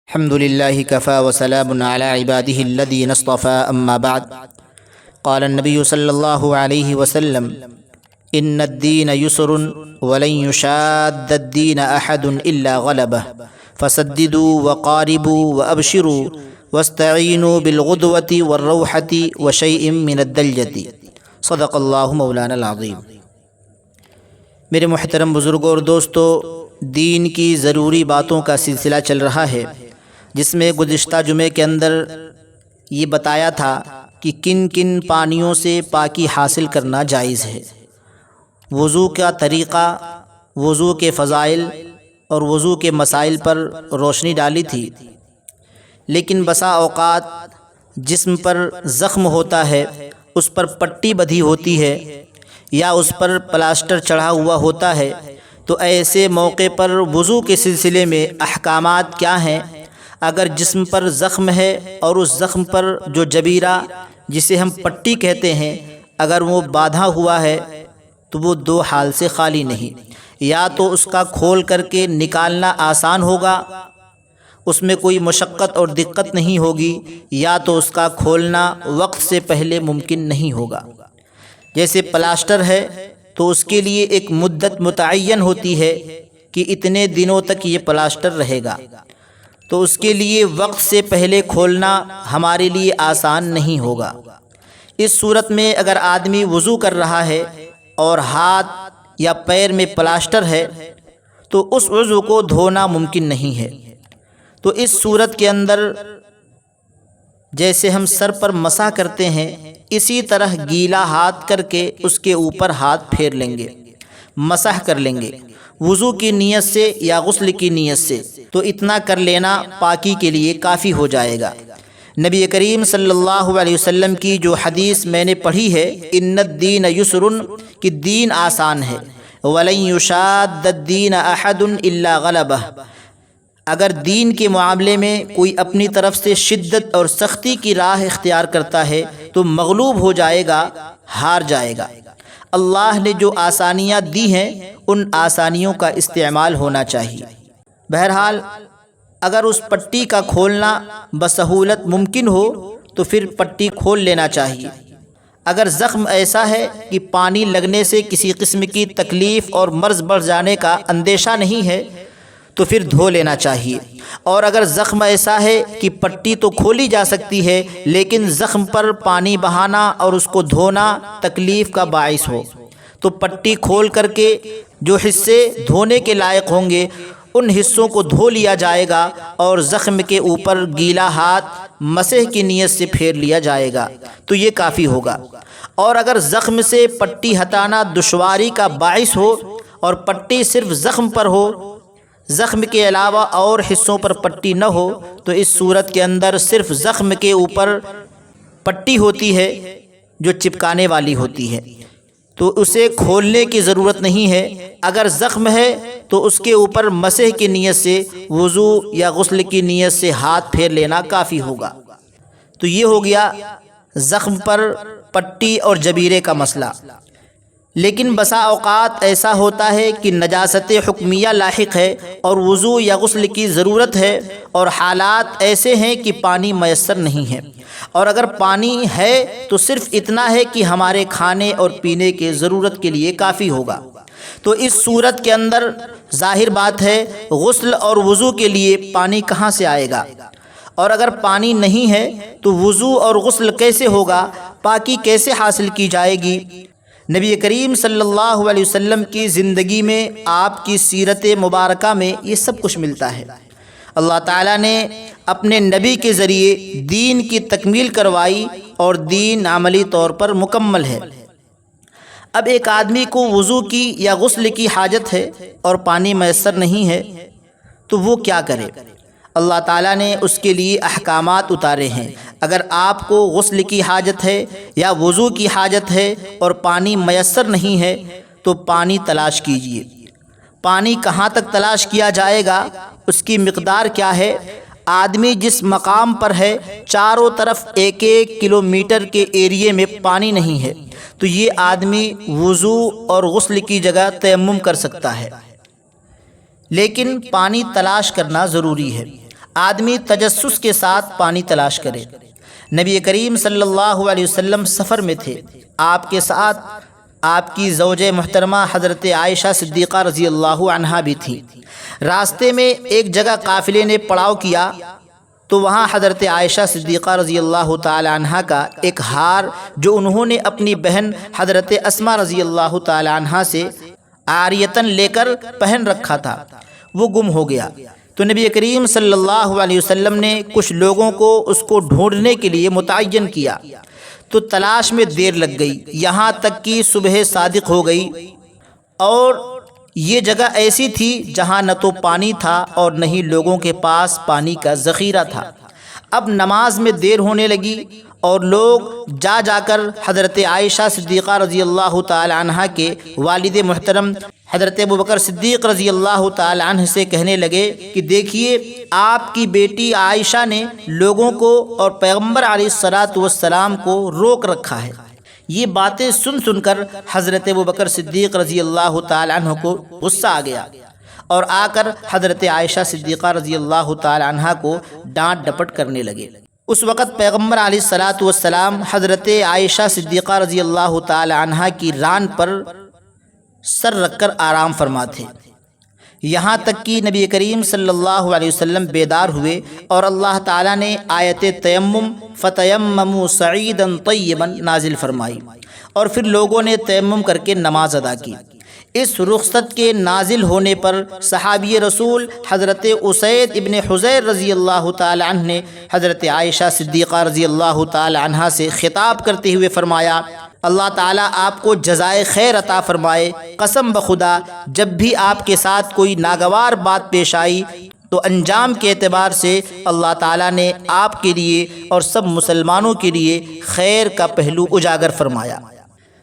الحمد لله كفى وسلام على عباده الذين اصطفى أما بعد. قال النبي صلى الله عليه وسلم: إن الدين يسر ولن يشاد الدين أحد إلا غلبه فسددوا وقاربوا وأبشروا واستعينوا بالغدوة والروحة وشيء من الدلجة. صدق اللہ مولانا العظیم. میرے محترم بزرگوں اور دوستو، دین کی ضروری باتوں کا سلسلہ چل رہا ہے، جس میں گزشتہ جمعے کے اندر یہ بتایا تھا کہ کن کن پانیوں سے پاکی حاصل کرنا جائز ہے، وضو کا طریقہ، وضو کے فضائل اور وضو کے مسائل پر روشنی ڈالی تھی. لیکن بسا اوقات جسم پر زخم ہوتا ہے، اس پر پٹی بدھی ہوتی ہے یا اس پر پلاسٹر چڑھا ہوا ہوتا ہے، تو ایسے موقع پر وضو کے سلسلے میں احکامات کیا ہیں؟ اگر جسم پر زخم ہے اور اس زخم پر جو جبیرہ جسے ہم پٹی کہتے ہیں اگر وہ باندھا ہوا ہے تو وہ دو حال سے خالی نہیں. یا تو اس کا کھول کر کے نکالنا آسان ہوگا، اس میں کوئی مشقت اور دقت نہیں ہوگی، یا تو اس کا کھولنا وقت سے پہلے ممکن نہیں ہوگا. جیسے پلاسٹر ہے تو اس کے لیے ایک مدت متعین ہوتی ہے کہ اتنے دنوں تک یہ پلاسٹر رہے گا، تو اس کے لیے وقت سے پہلے کھولنا ہمارے لیے آسان نہیں ہوگا. اس صورت میں اگر آدمی وضو کر رہا ہے اور ہاتھ یا پیر میں پلاسٹر ہے تو اس عضو کو دھونا ممکن نہیں ہے. تو اس صورت کے اندر جیسے ہم سر پر مسح کرتے ہیں، اسی طرح گیلا ہاتھ کر کے اس کے اوپر ہاتھ پھیر لیں گے، مسح کر لیں گے وضو کی نیت سے یا غسل کی نیت سے. تو اتنا کر لینا پاکی کے لیے کافی ہو جائے گا. نبی کریم صلی اللہ علیہ وسلم کی جو حدیث میں نے پڑھی ہے، ان الدین یسر، کہ دین آسان ہے، ولن یشاد الدین احد الا غلبہ، اگر دین کے معاملے میں کوئی اپنی طرف سے شدت اور سختی کی راہ اختیار کرتا ہے تو مغلوب ہو جائے گا، ہار جائے گا. اللہ نے جو آسانیاں دی ہیں ان آسانیوں کا استعمال ہونا چاہیے. بہرحال اگر اس پٹی کا کھولنا بسہولت ممکن ہو تو پھر پٹی کھول لینا چاہیے. اگر زخم ایسا ہے کہ پانی لگنے سے کسی قسم کی تکلیف اور مرض بڑھ جانے کا اندیشہ نہیں ہے تو پھر دھو لینا چاہیے. اور اگر زخم ایسا ہے کہ پٹی تو کھولی جا سکتی ہے لیکن زخم پر پانی بہانا اور اس کو دھونا تکلیف کا باعث ہو تو پٹی کھول کر کے جو حصے دھونے کے لائق ہوں گے ان حصوں کو دھو لیا جائے گا اور زخم کے اوپر گیلا ہاتھ مسح کی نیت سے پھیر لیا جائے گا تو یہ کافی ہوگا. اور اگر زخم سے پٹی ہٹانا دشواری کا باعث ہو اور پٹی صرف زخم پر ہو، زخم کے علاوہ اور حصوں پر پٹی نہ ہو، تو اس صورت کے اندر صرف زخم کے اوپر پٹی ہوتی ہے جو چپکانے والی ہوتی ہے، تو اسے کھولنے کی ضرورت نہیں ہے. اگر زخم ہے تو اس کے اوپر مسح کی نیت سے وضو یا غسل کی نیت سے ہاتھ پھیر لینا کافی ہوگا. تو یہ ہو گیا زخم پر پٹی اور جبیرے کا مسئلہ. لیکن بسا اوقات ایسا ہوتا ہے کہ نجاست حکمیہ لاحق ہے اور وضو یا غسل کی ضرورت ہے اور حالات ایسے ہیں کہ پانی میسر نہیں ہے، اور اگر پانی ہے تو صرف اتنا ہے کہ ہمارے کھانے اور پینے کے ضرورت کے لیے کافی ہوگا. تو اس صورت کے اندر ظاہر بات ہے غسل اور وضو کے لیے پانی کہاں سے آئے گا؟ اور اگر پانی نہیں ہے تو وضو اور غسل کیسے ہوگا؟ پاکی کیسے حاصل کی جائے گی؟ نبی کریم صلی اللہ علیہ وسلم کی زندگی میں، آپ کی سیرت مبارکہ میں یہ سب کچھ ملتا ہے. اللہ تعالیٰ نے اپنے نبی کے ذریعے دین کی تکمیل کروائی اور دین عملی طور پر مکمل ہے. اب ایک آدمی کو وضو کی یا غسل کی حاجت ہے اور پانی میسر نہیں ہے تو وہ کیا کرے؟ اللہ تعالیٰ نے اس کے لیے احکامات اتارے ہیں. اگر آپ کو غسل کی حاجت ہے یا وضو کی حاجت ہے اور پانی میسر نہیں ہے تو پانی تلاش کیجیے. پانی کہاں تک تلاش کیا جائے گا؟ اس کی مقدار کیا ہے؟ آدمی جس مقام پر ہے چاروں طرف 1-1 کلومیٹر کے ایریے میں پانی نہیں ہے تو یہ آدمی وضو اور غسل کی جگہ تیمم کر سکتا ہے. لیکن پانی تلاش کرنا ضروری ہے. آدمی تجسس کے ساتھ پانی تلاش کرے۔ نبی کریم صلی اللہ علیہ وسلم سفر میں تھے، آپ کے ساتھ آپ کی زوجہ محترمہ حضرت عائشہ صدیقہ رضی اللہ عنہا بھی تھی۔ راستے میں ایک جگہ قافلے نے پڑاؤ کیا تو وہاں حضرت عائشہ صدیقہ رضی اللہ تعالی عنہا کا ایک ہار جو انہوں نے اپنی بہن حضرت اسماء رضی اللہ تعالی عنہا سے عاریتاً لے کر پہن رکھا تھا، وہ گم ہو گیا۔ تو نبی کریم صلی اللہ علیہ وسلم نے کچھ لوگوں کو اس کو ڈھونڈنے کے لیے متعین کیا، تو تلاش میں دیر لگ گئی، یہاں تک کہ صبح صادق ہو گئی، اور یہ جگہ ایسی تھی جہاں نہ تو پانی تھا اور نہ ہی لوگوں کے پاس پانی کا ذخیرہ تھا۔ اب نماز میں دیر ہونے لگی اور لوگ جا جا کر حضرت عائشہ صدیقہ رضی اللہ تعالی عنہ کے والد محترم حضرت ابوبکر صدیق رضی اللہ تعالی عنہ سے کہنے لگے کہ دیکھیے آپ کی بیٹی عائشہ نے لوگوں کو اور پیغمبر علیہ الصلاۃ والسلام کو روک رکھا ہے۔ یہ باتیں سن کر حضرت ابوبکر صدیق رضی اللہ تعالی عنہ کو غصہ آ گیا اور آ کر حضرت عائشہ صدیقہ رضی اللہ تعالی عنہ کو ڈانٹ ڈپٹ کرنے لگے۔ اس وقت پیغمبر علیہ الصلاۃ والسلام حضرت عائشہ صدیقہ رضی اللہ تعالی عنہ کی ران پر سر رکھ کر آرام فرما تھے، یہاں تک کہ نبی کریم صلی اللہ علیہ وسلم بیدار ہوئے اور اللہ تعالیٰ نے آیت تیمم فتیمموا صعیدا طیبا نازل فرمائی، اور پھر لوگوں نے تیمم کر کے نماز ادا کی۔ اس رخصت کے نازل ہونے پر صحابی رسول حضرت اسید ابن حضیر رضی اللہ تعالی عنہ نے حضرت عائشہ صدیقہ رضی اللہ تعالی عنہ سے خطاب کرتے ہوئے فرمایا، اللہ تعالیٰ آپ کو جزائے خیر عطا فرمائے، قسم بخدا جب بھی آپ کے ساتھ کوئی ناگوار بات پیش آئی تو انجام کے اعتبار سے اللہ تعالیٰ نے آپ کے لیے اور سب مسلمانوں کے لیے خیر کا پہلو اجاگر فرمایا۔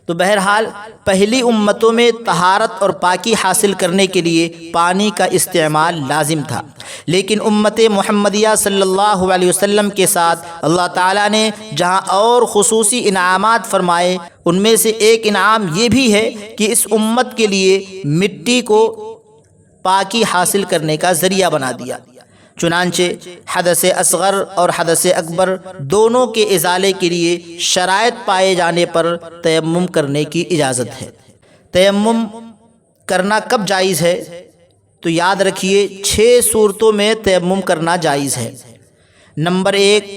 تو بہرحال پہلی امتوں میں طہارت اور پاکی حاصل کرنے کے لیے پانی کا استعمال لازم تھا، لیکن امت محمدیہ صلی اللہ علیہ وسلم کے ساتھ اللہ تعالیٰ نے جہاں اور خصوصی انعامات فرمائے، ان میں سے ایک انعام یہ بھی ہے کہ اس امت کے لیے مٹی کو پاکی حاصل کرنے کا ذریعہ بنا دیا۔ چنانچہ حدث اصغر اور حدث اکبر دونوں کے ازالے کے لیے شرائط پائے جانے پر تیمم کرنے کی اجازت ہے۔ تیمم کرنا کب جائز ہے؟ تو یاد رکھیے 6 صورتوں میں تیمم کرنا جائز ہے۔ نمبر 1،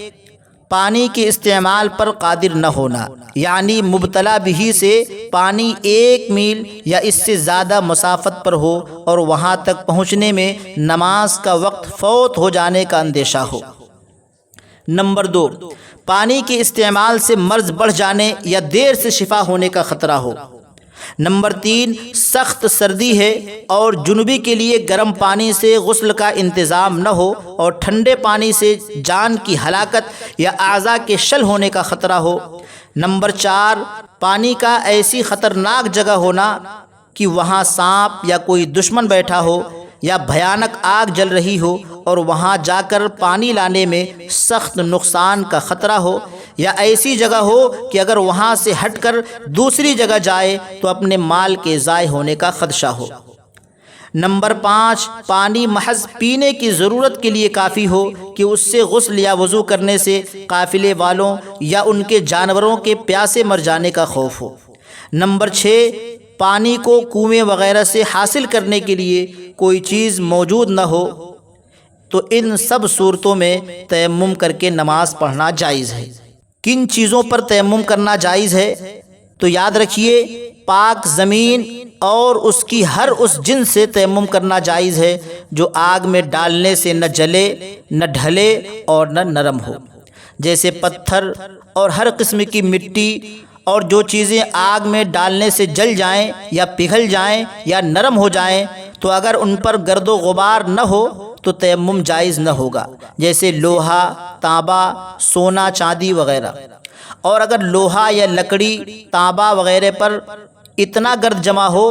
پانی کے استعمال پر قادر نہ ہونا، یعنی مبتلا بہی سے پانی 1 میل یا اس سے زیادہ مسافت پر ہو اور وہاں تک پہنچنے میں نماز کا وقت فوت ہو جانے کا اندیشہ ہو۔ نمبر 2، پانی کے استعمال سے مرض بڑھ جانے یا دیر سے شفا ہونے کا خطرہ ہو۔ نمبر 3، سخت سردی ہے اور جنوبی کے لیے گرم پانی سے غسل کا انتظام نہ ہو اور ٹھنڈے پانی سے جان کی ہلاکت یا اعضاء کے شل ہونے کا خطرہ ہو۔ نمبر 4، پانی کا ایسی خطرناک جگہ ہونا کہ وہاں سانپ یا کوئی دشمن بیٹھا ہو یا بھیانک آگ جل رہی ہو اور وہاں جا کر پانی لانے میں سخت نقصان کا خطرہ ہو، یا ایسی جگہ ہو کہ اگر وہاں سے ہٹ کر دوسری جگہ جائے تو اپنے مال کے ضائع ہونے کا خدشہ ہو۔ نمبر 5، پانی محض پینے کی ضرورت کے لیے کافی ہو کہ اس سے غسل یا وضو کرنے سے قافلے والوں یا ان کے جانوروں کے پیاسے مر جانے کا خوف ہو۔ نمبر 6، پانی کو کنویں وغیرہ سے حاصل کرنے کے لیے کوئی چیز موجود نہ ہو، تو ان سب صورتوں میں تیمم کر کے نماز پڑھنا جائز ہے۔ کن چیزوں پر تیمم کرنا جائز ہے؟ تو یاد رکھیے پاک زمین اور اس کی ہر اس جنس سے تیمم کرنا جائز ہے جو آگ میں ڈالنے سے نہ جلے، نہ ڈھلے اور نہ نرم ہو، جیسے پتھر اور ہر قسم کی مٹی، اور جو چیزیں آگ میں ڈالنے سے جل جائیں یا پگھل جائیں یا نرم ہو جائیں تو اگر ان پر گرد و غبار نہ ہو تو تیمم جائز نہ ہوگا، جیسے لوہا، تانبا، سونا، چاندی وغیرہ۔ اور اگر لوہا یا لکڑی، تانبا وغیرہ پر اتنا گرد جمع ہو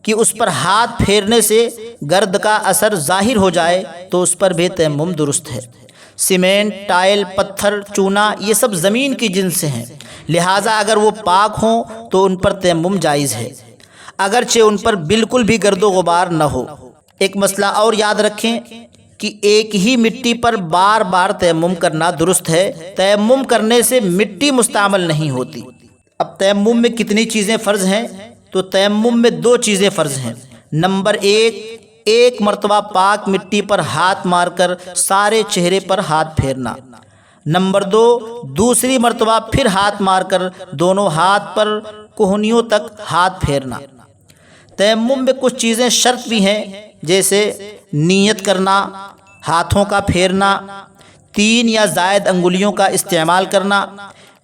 کہ اس پر ہاتھ پھیرنے سے گرد کا اثر ظاہر ہو جائے تو اس پر بھی تیمم درست ہے۔ سیمنٹ، ٹائل، پتھر، چونا یہ سب زمین کی جنس سے ہیں، لہٰذا اگر وہ پاک ہوں تو ان پر تیمم جائز ہے، اگرچہ ان پر بالکل بھی گرد و غبار نہ ہو۔ ایک مسئلہ اور یاد رکھیں کہ ایک ہی مٹی پر بار بار تیمم کرنا درست ہے۔ تیمم کرنے سے مٹی مستعمل نہیں ہوتی۔ اب تیمم میں کتنی چیزیں فرض ہیں؟ تو تیمم میں 2 چیزیں فرض ہیں۔ نمبر 1، ایک مرتبہ پاک مٹی پر ہاتھ مار کر سارے چہرے پر ہاتھ پھیرنا۔ نمبر 2، دوسری مرتبہ پھر ہاتھ مار کر دونوں ہاتھ پر کوہنیوں تک ہاتھ پھیرنا۔ تیمم میں کچھ چیزیں شرط بھی ہیں، جیسے نیت کرنا، ہاتھوں کا پھیرنا، 3 یا زائد انگلیوں کا استعمال کرنا،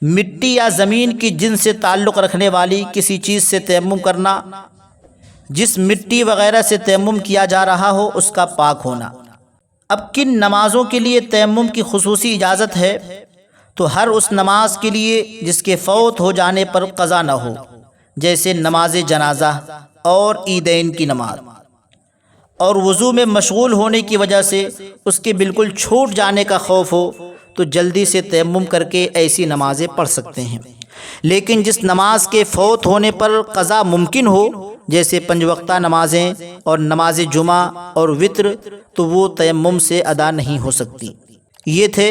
مٹی یا زمین کی جنس سے تعلق رکھنے والی کسی چیز سے تیمم کرنا، جس مٹی وغیرہ سے تیمم کیا جا رہا ہو اس کا پاک ہونا۔ اب کن نمازوں کے لیے تیمم کی خصوصی اجازت ہے؟ تو ہر اس نماز کے لیے جس کے فوت ہو جانے پر قضا نہ ہو، جیسے نماز جنازہ اور عیدین کی نماز، اور وضو میں مشغول ہونے کی وجہ سے اس کے بالکل چھوٹ جانے کا خوف ہو تو جلدی سے تیمم کر کے ایسی نمازیں پڑھ سکتے ہیں۔ لیکن جس نماز کے فوت ہونے پر قضا ممکن ہو، جیسے 5 وقتہ نمازیں اور نماز جمعہ اور وتر، تو وہ تیمم سے ادا نہیں ہو سکتی۔ یہ تھے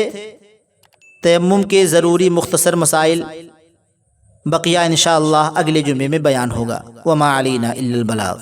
تیمم کے ضروری مختصر مسائل، بقیہ انشاءاللہ اگلے جمعے میں بیان ہوگا۔ وما علینا الا البلاغ۔